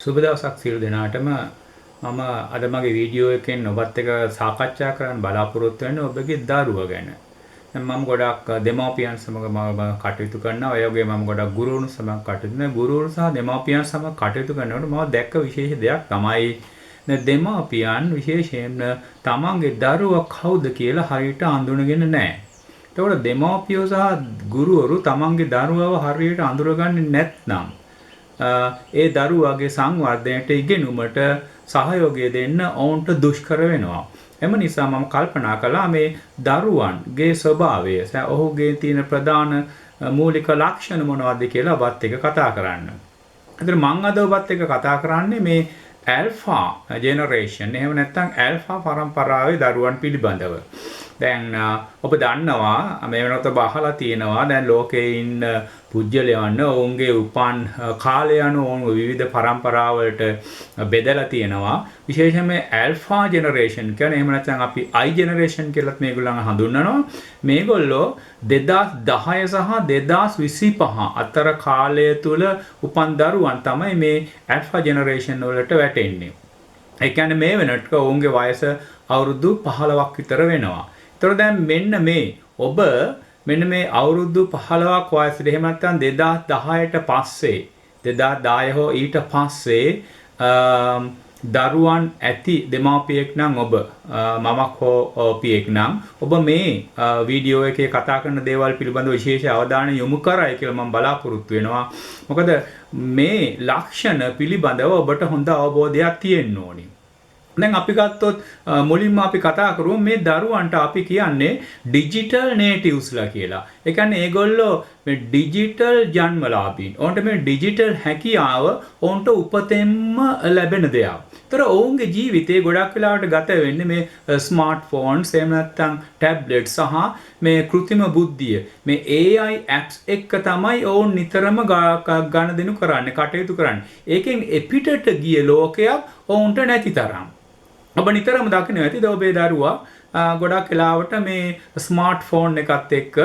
සුබ දවසක් සියලු දෙනාටම මම අද මගේ වීඩියෝ එකෙන් ඔබත් එක්ක සාකච්ඡා කරන්න බලාපොරොත්තු වෙන්නේ ඔබගේ දරුවා ගැන. දැන් මම ගොඩක් දෙමාපියන් සමග මම කටයුතු කරනවා. ඒ වගේම මම ගොඩක් ගුරුවරුන් සමග කටයුතු කරනවා. ගුරුවරු සහ දෙමාපියන් සමග කටයුතු කරනකොට මම දැක්ක විශේෂ දෙයක් තමයි දෙමාපියන් විශේෂයෙන්ම තමන්ගේ දරුවා කවුද කියලා හරියට අඳුනගෙන නැහැ. ඒතකොට දෙමාපියෝ සහ ගුරුවරු තමන්ගේ දරුවව හරියට අඳුරගන්නේ නැත්නම් ඒ දරුවාගේ සංවර්ධනයට ඉගෙනුමට සහයෝගය දෙන්න ඔවුන්ට දුෂ්කර වෙනවා. එම නිසා මම කල්පනා කළා මේ දරුවන්ගේ ස්වභාවය ඔහුගේ තියෙන ප්‍රධාන මූලික ලක්ෂණ මොනවද කියලා ඔබත් එක්ක කතා කරන්න. ඒතර මම අද ඔබත් එක්ක කතා කරන්නේ මේ ඇල්ෆා ජෙනරේෂන් එහෙම නැත්නම් ඇල්ෆා පරම්පරාවේ දරුවන් පිළිබඳව. දැන් ඔබ දන්නවා මේ වෙනකොට ඔබ අහලා තියෙනවා දැන් ලෝකේ ඉන්න පුජ්‍යලයන් ඔවුන්ගේ උපන් කාලය අනුව ඔවුන් විවිධ පරම්පරාවලට බෙදලා තියෙනවා. විශේෂයෙන්ම ඇල්ෆා ජෙනරේෂන් කියන්නේ එහෙම නැත්නම් අපි I ජෙනරේෂන් කියලාත් මේගොල්ලන් හඳුන්වනවා. මේගොල්ලෝ 2010 සහ 2025 අතර කාලය තුල උපන් දරුවන් තමයි මේ ඇල්ෆා ජෙනරේෂන් වලට වැටෙන්නේ. ඒ කියන්නේ මේ වෙනකොට ඔවුන්ගේ වයස අවුරුදු 15ක් විතර වෙනවා. ඒතර දැන් මෙන්න මේ ඔබ මෙන්න මේ අවුරුදු 15ක් වයසට එහෙම නැත්නම් 2010ට පස්සේ 2010 හෝ ඊට පස්සේ දරුවන් ඇති දෙමාපියෙක් නම් ඔබ මමක් හෝ පියෙක් නම් ඔබ මේ වීඩියෝ එකේ කතා කරන දේවල් පිළිබඳව විශේෂ අවධානය යොමු කරයි කියලා මම බලාපොරොත්තු වෙනවා. මොකද මේ ලක්ෂණ පිළිබඳව ඔබට හොඳ අවබෝධයක් තියෙන්න ඕනි. දැන් අපි ගත්තොත් මුලින්ම අපි කතා කරමු මේ දරුවන්ට අපි කියන්නේ ඩිජිටල් නේටිව්ස්ලා කියලා. ඒ කියන්නේ ඒගොල්ලෝ මේ ඩිජිටල් ජන්මලාභීන්. ඔවුන්ට මේ ඩිජිටල් හැකියාව ඔවුන්ට උපතෙන්ම ලැබෙන දෙයක්. ඒතර ඔවුන්ගේ ජීවිතේ ගොඩක් වෙලාවට ගත වෙන්නේ මේ ස්මාර්ට්ෆෝන්ස් එහෙම නැත්නම් ටැබ්ලට් සහ මේ කෘත්‍රිම බුද්ධිය මේ AI apps එක්ක තමයි ඔවුන් නිතරම ගනුදෙනු කරන්නේ කටයුතු කරන්නේ. ඒකෙන් එපිටට ගිය ලෝකයක් ඔවුන්ට නැති තරම්. ඔබ නිතරම දකින්න ඇතිද ඔබේ දරුවා ගොඩක් වෙලාවට මේ ස්මාර්ට්ෆෝන් එකත් එක්ක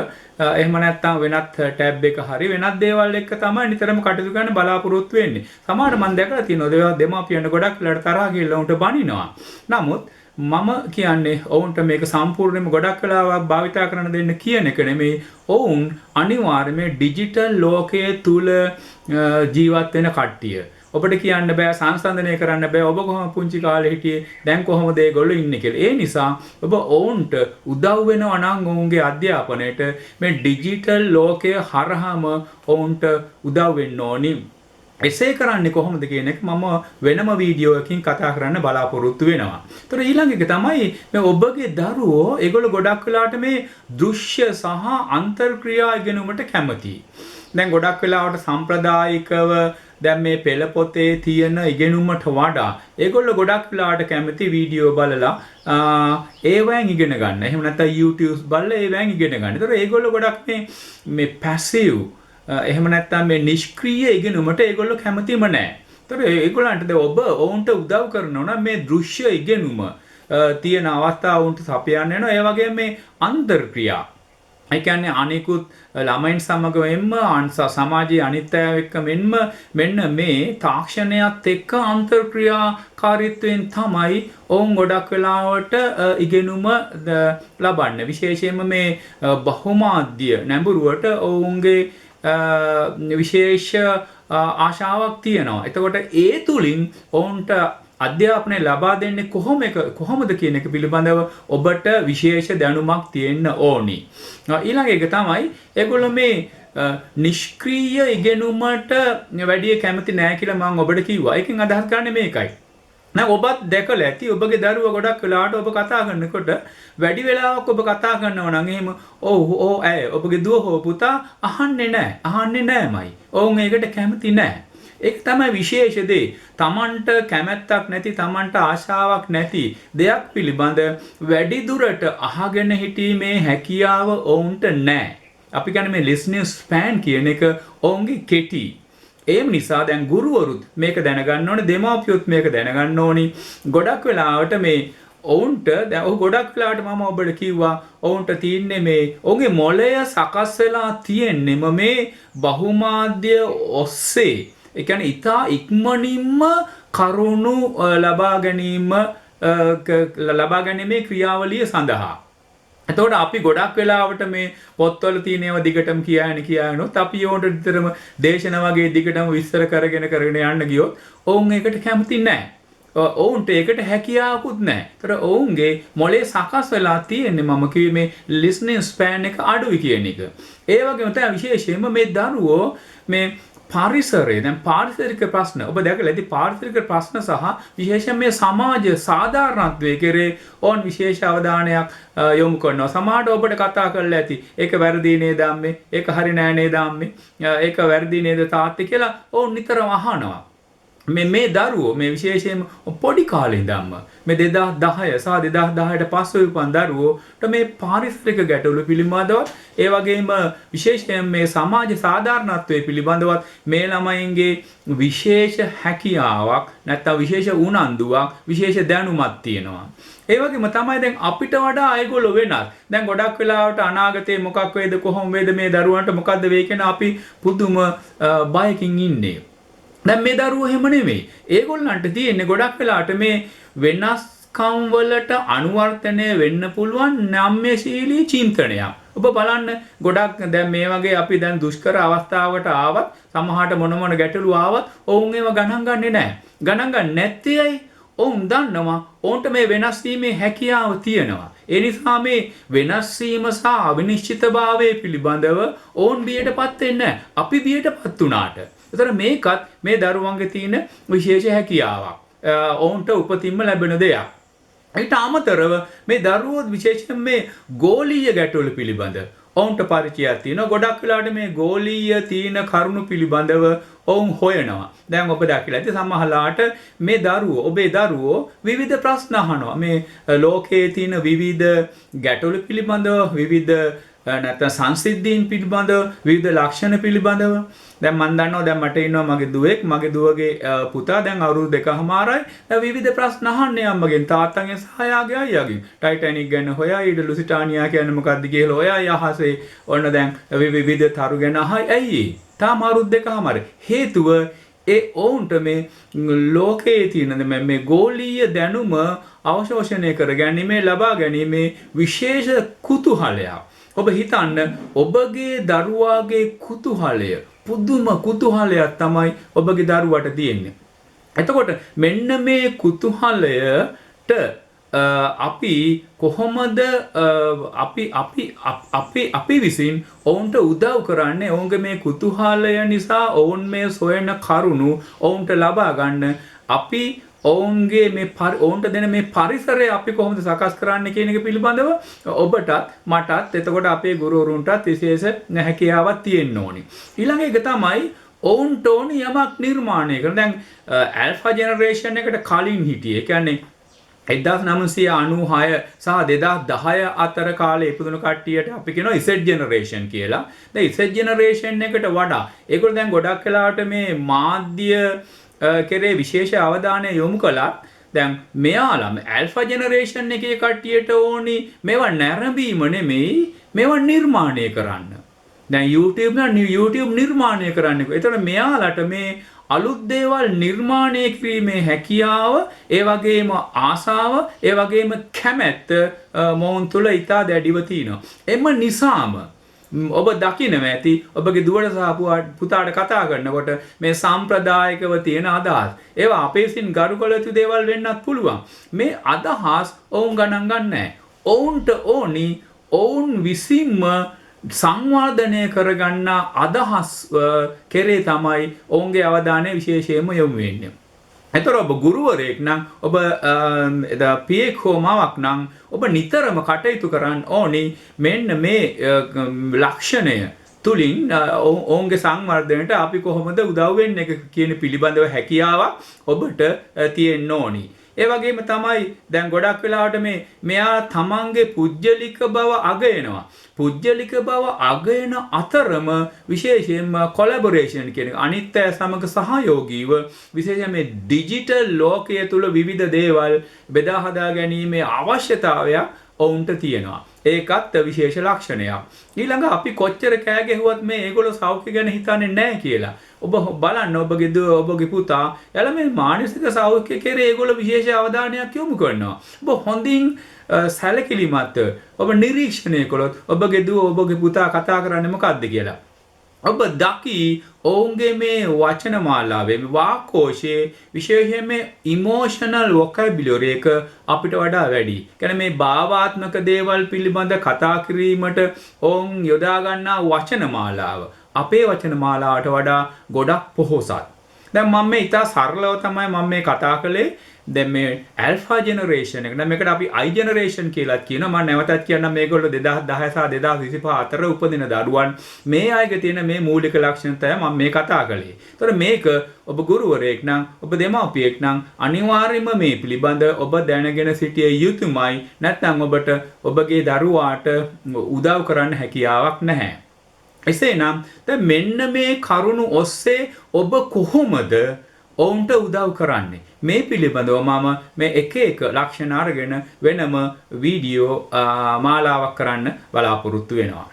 එහෙම නැත්නම් වෙනත් ටැබ් එක හරි වෙනත් දේවල් එක්ක තමයි නිතරම කටයුතු කරන්න බලාපොරොත්තු වෙන්නේ. සමහරවිට මම දැකලා තියෙනවා දෙමාපියන් ගොඩක් වෙලාවට තරහා ගිහලා උන්ට බනිනවා. නමුත් මම කියන්නේ ඔවුන්ට මේක සම්පූර්ණයෙන්ම ගොඩක් වෙලාවක් භාවිතා කරන්න දෙන්න කියන එක නෙමෙයි. ඔවුන් අනිවාර්යයෙන්ම ඩිජිටල් ලෝකයේ තුල ජීවත් වෙන කට්ටිය. ඔබට කියන්න බෑ සංසන්දනය කරන්න බෑ ඔබ කොහොම පුංචි කාලේ හිටියේ දැන් කොහොමද ඒගොල්ලෝ ඉන්නේ කියලා. ඒ නිසා ඔබ ඔවුන්ට උදව් වෙනවා නම් ඔවුන්ගේ අධ්‍යාපනයට මේ ඩිජිටල් ලෝකය හරහාම ඔවුන්ට උදව් වෙන්න ඕනි. එසේ කරන්නේ කොහොමද කියන එක මම වෙනම වීඩියෝ එකකින් කතා කරන්න බලාපොරොත්තු වෙනවා. ඒතර ඊළඟ එක තමයි මේ ඔබගේ දරුවෝ ඒගොල්ලෝ ගොඩක් වෙලාවට මේ දෘශ්‍ය සහ අන්තර්ක්‍රියා ඉගෙනුමට කැමතියි. දැන් ගොඩක් වෙලාවට සම්ප්‍රදායිකව දැන් මේ පෙළ පොතේ තියෙන ඉගෙනුමට වඩා ඒගොල්ලෝ ගොඩක් වෙලාවට කැමති වීඩියෝ බලලා ඒවෙන් ඉගෙන ගන්න. එහෙම නැත්නම් YouTube බලලා ඒවෙන් ඉගෙන ගන්න. ඒතර ඒගොල්ලෝ ගොඩක් මේ පැසිව් එහෙම නැත්නම් මේ නිෂ්ක්‍රීය ඉගෙනුමට ඒගොල්ලෝ කැමතිම නැහැ. ඒතර ඒගොල්ලන්ට ඔබ ඔවුන්ට උදව් කරනවා නම් මේ දෘශ්‍ය ඉගෙනුම තියෙන අවස්ථාව උන්ට සපයන්න වෙනවා. ඒ වගේම මේ අන්තර්ක්‍රියා ඒ කියන්නේ අනිකුත් ළමයින් සමග මෙන්ම සමාජයේ අනිත් අය එක්ක මෙන්න මේ තාක්ෂණයත් එක්ක අන්තර්ක්‍රියාකාරීත්වයෙන් තමයි ඔවුන් ගොඩක් වෙලාවට ඉගෙනුම ලබන්නේ. විශේෂයෙන්ම මේ බහුමාධ්‍ය නැඹුරුවට ඔවුන්ගේ විශේෂ ආශාවක් තියෙනවා. එතකොට ඒ තුලින් ඔවුන්ට අධ්‍යාපනය ලබා දෙන්නේ කොහොමද කියන එක පිළිබඳව ඔබට විශේෂ දැනුමක් තියෙන්න ඕනි. ඊළඟ එක තමයි ඒගොල්ලෝ මේ නිෂ්ක්‍රීය ඉගෙනුමට වැඩි කැමති නැහැ කියලා මම ඔබට කිව්වා. ඒකෙන් අදහස් කරන්නේ මේකයි. දැන් ඔබත් දැකලා ඇති ඔබගේ දරුවා ගොඩක් වෙලාවට ඔබ කතා කරනකොට වැඩි වෙලාවක් ඔබ කතා කරනවා නම් එහෙම ඔබගේ දුව හෝ පුතා අහන්නේ නැහැමයි. ඔවුන් ඒකට කැමති නැහැ. ඒක තමයි විශේෂ දේ. තමන්ට කැමැත්තක් නැති තමන්ට ආශාවක් නැති දෙයක් පිළිබඳ වැඩි දුරට අහගෙන හිටීමේ හැකියාව ඔවුන්ට නැහැ. අපි කියන්නේ මේ listening span කියන එක ඔවුන්ගේ කෙටි. ඒ නිසා දැන් ගුරුවරුත් මේක දැනගන්න ඕනේ, දෙමාපියොත් මේක දැනගන්න ඕනි. ගොඩක් වෙලාවට මේ ඔවුන්ට දැන් ගොඩක් වෙලාවට මම ඔබට කිව්වා ඔවුන්ට තියෙන්නේ මේ ඔවුන්ගේ මොළය සකස් වෙලා තියෙන්නේම මේ බහුමාධ්‍ය ඔස්සේ ඒ කියන්නේ ඊතා ඉක්මනින්ම කරුණු ලබා ගැනීමේ ක්‍රියාවලිය සඳහා. එතකොට අපි ගොඩක් වෙලාවට මේ පොත්වල තියෙන ඒවා දිගටම කියනොත් අපි ඕන්ට විතරම දේශන වගේ දිගටම විස්තර කරගෙන යන්න ගියොත් ඔවුන් ඒකට කැමති නැහැ. ඔවුන්ට ඒකට හැකියාවකුත් නැහැ. ඒතර ඔවුන්ගේ මොලේ සකස් වෙලා තියෙන්නේ මම කිව්වේ මේ listening span එක අඩුයි කියන එක. ඒ වගේම තමයි විශේෂයෙන්ම මේ දරුවෝ මේ පරිසරය දැන් පාරිසරික ප්‍රශ්න ඔබ දැකලා ඇති පාරිසරික ප්‍රශ්න සහ විශේෂයෙන් මේ සමාජ සාධාරණත්වයේ කෙරේ ඕන් විශේෂ අවධානයක් යොමු කරනවා. සමහරට ඔබට කතා කරලා ඇති ඒක වැරදි නේද අම්මේ, ඒක හරි නෑ නේද අම්මේ, ඒක වැරදි නේද තාත්තේ කියලා ඕන් නිතරම අහනවා. මේ දරුවෝ මේ විශේෂයෙන්ම පොඩි කාලේ ඉඳන්ම මේ 2010 සහ 2010ට පස්සේ උපන් දරුවෝට මේ පාරිසරික ගැටලු පිළිබඳව ඒ වගේම විශේෂයෙන් මේ සමාජ සාධාරණත්වයේ පිළිබඳවත් මේ ළමයින්ගේ විශේෂ හැකියාවක් නැත්නම් විශේෂ උනන්දුවක් විශේෂ දැනුමක් තියෙනවා. ඒ වගේම තමයි දැන් අපිට වඩා අයගොල්ලෝ වෙනත්. දැන් ගොඩක් වෙලාවට අනාගතේ මොකක් වේද කොහොම වේද මේ දරුවන්ට මොකද්ද වෙයි කියන අපි පුදුම බයකින් ඉන්නේ. දැන් මේ දරුවෝ එහෙම නෙමෙයි. ඒගොල්ලන්ට තියෙන්නේ ගොඩක් වෙලාවට මේ වෙනස්කම් වලට අනුවර්තනය වෙන්න පුළුවන් නම්‍යශීලී චින්තනයක්. ඔබ බලන්න ගොඩක් දැන් මේ වගේ අපි දැන් දුෂ්කර අවස්ථාවකට ආවත් සමහරට මොන ගැටලු ආවත් ඔවුන් ඒව ගණන් ගන්නේ නැහැ. ගණන් ගන්න නැත්තේ ඇයි? ඔවුන් දන්නවා ඔවුන්ට මේ වෙනස් වීමේ හැකියාව තියෙනවා. ඒ නිසා මේ වෙනස් වීම සහ අවිනිශ්චිතභාවය පිළිබඳව ඔවුන් බියටපත් වෙන්නේ නැහැ. අපි බියටපත් වුණාට. ඒතර මේකත් මේ දරුවන්ගේ තියෙන විශේෂ හැකියාවක්. ඔවුන්ට උපතින්ම ලැබෙන දෙයක්. ඊට අමතරව මේ දරුවෝ විශේෂයෙන් මේ ගෝලීය ගැටලු පිළිබඳ ඔවුන්ට පරිචයක් තියෙනවා. ගොඩක් වෙලාවට මේ ගෝලීය තියෙන කරුණු පිළිබඳව ඔවුන් හොයනවා. දැන් ඔබ දැකලා ඇති සමහරලාට මේ ඔබේ දරුවෝ විවිධ ප්‍රශ්න අහනවා. මේ ලෝකයේ තියෙන විවිධ ගැටලු පිළිබඳව විවිධ නැත්නම් සංසිද්ධීන් පිළිබඳව විවිධ ලක්ෂණ පිළිබඳව දැන් මම දන්නවා දැන් මට ඉන්නවා මගේ දුවෙක් මගේ දුවගේ පුතා දැන් අවුරුදු 2කමාරයි දැන් විවිධ ප්‍රශ්න අහන්නේ අම්මගෙන් තාත්තගෙන් සහ යාගේ අයියාගෙන් ටයිටැනික් ගැන හොයා ඊට ලුසිටානියා කියන්නේ මොකක්ද කියලා හොයා යහසේ ඔන්න දැන් විවිධ තරු ගැන අහයි ඇයි තාම අවුරුදු 2කමාරයි හේතුව ඒ ඔවුන්ට මේ ලෝකයේ තියෙන මේ ගෝලීය දැනුම අවශෝෂණය කරගැනීමේ ලබා ගැනීමේ විශේෂ කුතුහලයක්. ඔබ හිතන්න ඔබගේ දරුවාගේ කුතුහලය පුදුම කුතුහලයක් තමයි ඔබගේ දරුවාට තියෙන්නේ. එතකොට මෙන්න මේ කුතුහලයට අපි කොහොමද අපි විසින් ඔවුන්ට උදව් කරන්නේ ඔවුන්ගේ මේ කුතුහලය නිසා ඔවුන් මේ සොයන කරුණු ඔවුන්ට ලබා ගන්න අපි ඔවුන්ගේ මේ ඔවුන්ට දෙන මේ පරිසරය අපි කොහොමද සකස් කරන්නේ කියන එක පිළිබඳව ඔබටත් මටත් එතකොට අපේ ගුරුවරුන්ටත් විශේෂ හැකියාවක් තියෙන්න ඕනි. ඊළඟ එක තමයි ඔවුන්ට ඕනි යමක් නිර්මාණය කරන. දැන් ඇල්ෆා ජෙනරේෂන් එකට කලින් හිටියේ. ඒ කියන්නේ 1996 සහ 2010 අතර කාලේ ඉපදුණු කට්ටියට අපි කියනවා Z ජෙනරේෂන් කියලා. දැන් Z ජෙනරේෂන් එකට වඩා ඒගොල්ලෝ දැන් ගොඩක් වෙලාවට මේ මාධ්‍ය කෙරේ විශේෂ අවධානය යොමු කළත් දැන් මෙයාලම ඇල්ෆා ජෙනරේෂන් එකේ කට්ටියට ඕනි මේවා නැරඹීම නෙමෙයි මේවා නිර්මාණය කරන්න. දැන් YouTube නිර්මාණය කරන්න. ඒතකොට මෙයාලට මේ අලුත් දේවල් නිර්මාණය කිරීමේ හැකියාව, ඒ වගේම ආසාව, ඒ වගේම කැමැත්ත මොවුන් තුළ ඉතා දැඩිව තියෙනවා. එම නිසාම ඔබ දකින්න ඇති ඔබගේ දුවට සහ පුතාට කතා කරනකොට මේ සම්ප්‍රදායිකව තියෙන අදහස් ඒවා අපේ සින් ගරු කළ යුතු දේවල් වෙන්නත් පුළුවන්. මේ අදහස් ඔවුන් ගණන් ගන්නෑ. ඔවුන්ට ඕනි ඔවුන් විසින්ම සංවර්ධනය කරගන්න අදහස් කෙරේ තමයි ඔවුන්ගේ අවධානය විශේෂයෙන්ම යොමු වෙන්නේ. එතකොට ඔබ ගුරුවරයෙක් නම් ඔබ පියෙක් හෝ මවක් නම් ඔබ නිතරම කටයුතු කරන්න ඕනි මෙන්න මේ ලක්ෂණය තුලින් ඔවුන්ගේ සංවර්ධනයට අපි කොහොමද උදව් වෙන්නේ කියන පිළිබඳව හැකියාවක් ඔබට තියෙන්න ඕනි. ඒ වගේම තමයි දැන් ගොඩක් වෙලාවට මෙයා තමන්ගේ පුජ්‍යලික බව අගයනවා. පුජ්‍යලික බව අගයන අතරම විශේෂයෙන්ම කොලැබොරේෂන් කියන අනිත් අය සමග සහයෝගීව විශේෂයෙන් මේ ඩිජිටල් ලෝකයේ තුල විවිධ දේවල් බෙදා හදා ගැනීමේ අවශ්‍යතාවයක් ඔවුන්ට තියෙනවා. ඒකත් විශේෂ ලක්ෂණයක්. ඊළඟ අපි කොච්චර කෑ ගැහුවත් මේ ඒගොල්ලෝ සෞඛ්‍ය ගැන හිතන්නේ නැහැ කියලා. ඔබ බලන්න ඔබගේ දුව ඔබගේ පුතා එයාලා මේ මානසික සෞඛ්‍ය කෙරේ ඒගොල්ලෝ විශේෂ අවධානයක් යොමු කරනවා. ඔබ හොඳින් සැලකිලිමත් ඔබ නිරීක්ෂණය කළොත් ඔබගේ දුව ඔබගේ පුතා කතා කරන්නේ මොකක්ද කියලා. ඔබ දකි ඔවුන්ගේ මේ වචන මාලාවේ මේ වාක්කෝෂයේ විශේෂයෙන් මේ ඉමෝෂනල් වොකැබියුලරි එක අපිට වඩා වැඩි. කියන්නේ මේ භාවාත්මක දේවල් පිළිබඳ කතා කිරීමට ඔවුන් යොදා ගන්නා වචන මාලාව අපේ වචන මාලාවට වඩා ගොඩක් පොහොසත්. දැන් මම මේ ඉතා සරලව තමයි මම මේ කතා කළේ. දැන් මේ ඇල්ෆා ජෙනරේෂන් එක. දැන් මේකට අපි I ජෙනරේෂන් කියලාත් කියනවා. මම නැවතත් කියන්නම් මේගොල්ලෝ 2010 සහ 2025 අතර උපදින දරුවන්. මේ අයගේ තියෙන මේ මූලික ලක්ෂණ තමයි මම මේ කතා කළේ. ඒතර මේක ඔබ ගුරුවරයෙක් නම් ඔබ දෙමාපියෙක් නම් අනිවාර්යයෙන්ම මේ පිළිබඳ ඔබ දැනගෙන සිටිය යුතුමයි. නැත්නම් ඔබට ඔබගේ දරුවාට උදව් කරන්න හැකියාවක් නැහැ. එසේනම් දැන් මෙන්න මේ කරුණු ඔස්සේ ඔබ කොහොමද ඔවුන්ට උදව් කරන්නේ මේ පිළිබඳව මම මේ එක ලක්ෂණ අරගෙන වෙනම වීඩියෝ මාලාවක් කරන්න බලාපොරොත්තු වෙනවා.